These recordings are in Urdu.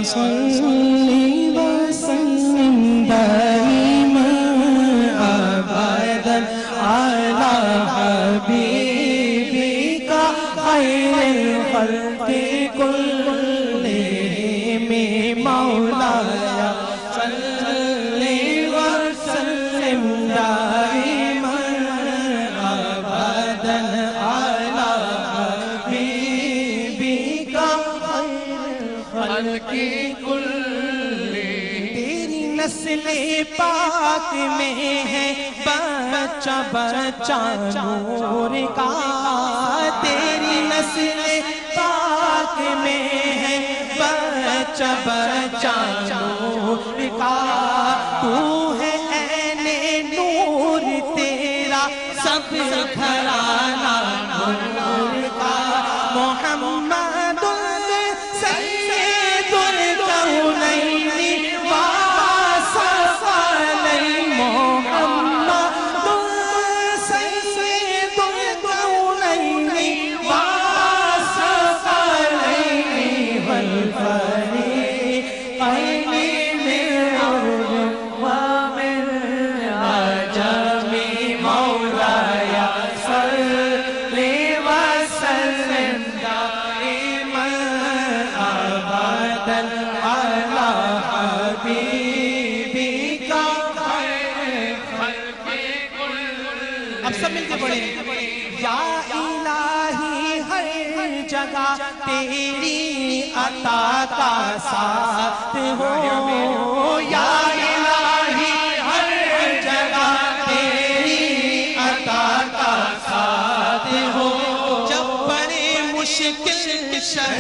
صلی وسلم دائما ابدا علی حبیبک خیر الخلق کلہم مولایا صلی وسلم دائما ابدا علی حبیبک خیر تیری نسل پاک میں ہے بچہ بچہ نور کا، تیری نسل پاک میں ہے بچہ بچہ نور کا، تو ہے عین نور تیرا سب گھرانہ نور کا، محمد اب سب مل کے پڑھیں، یا الہی ہر جگہ تیری عطا کا ساتھ ہو، یا الہی ہر جگہ تیری عطا کا ساتھ ہو، جب بڑے مشکل شہ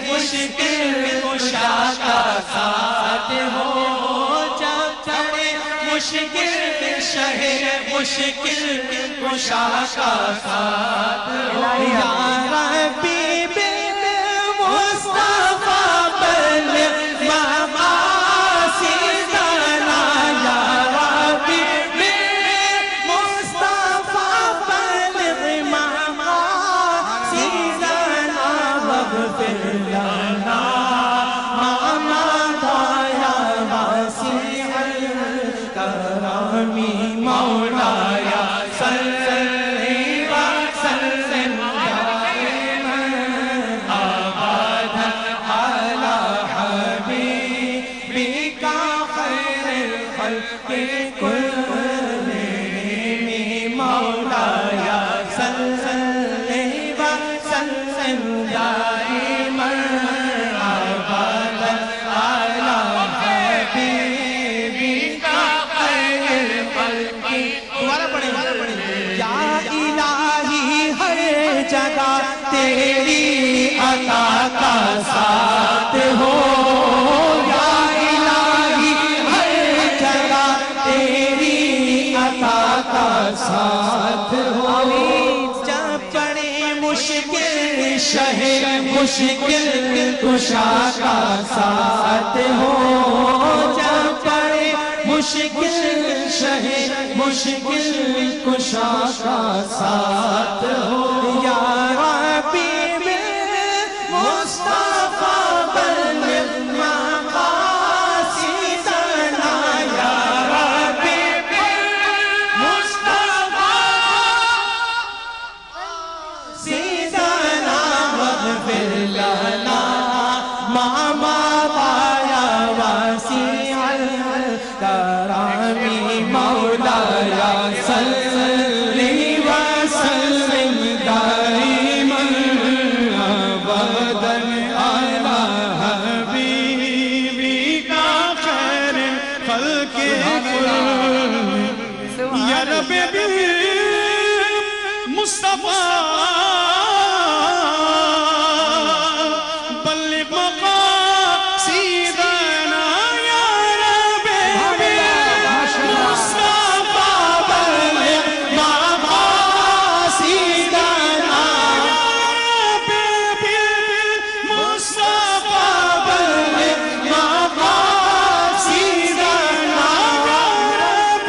مشکل کشا کا ساتھ ہو، جب بڑے مشکل شہ مشکل کشا کا ساتھ ہو، یا ربی بالمصطفیٰ بلغ مقاصدنا، یا ربی بالمصطفیٰ بلغ مقاصدنا، واغفر لنا ما مضى یا واسع الکرم مولایا صلی وسلم دائما ابدا علی حبیبک خیر الخلق کلہم مولایا صلی وسلم دائما ابدا علی حبیبک خیر الخلق۔ دوبارہ پڑھیں، یا الہی ہر جگہ تیری عطا کا ساتھ ہو، یا الہی ہر جگہ تیری عطا کا ساتھ ہو، جب بڑے مشکل شہ مشکل کشا کا ساتھ ہو، جب بڑے مشکل شہ مشکل کشا کا ساتھ ہو، یا ربی بالمصطفیٰ بلغ مقاصدنا، یا ربی بالمصطفیٰ سیدنا واغفر لنا ما مضى یا واسع الکرم مولایا صلی وسلم دائما ابدا علی حبیبک خیر الخلق کلہم، یا رب مصطفیٰ بلغ مقاصدنا، یا رب مصطفیٰ بلغ مقاصدنا، یا رب مصطفیٰ بلغ مقاصدنا، یا رب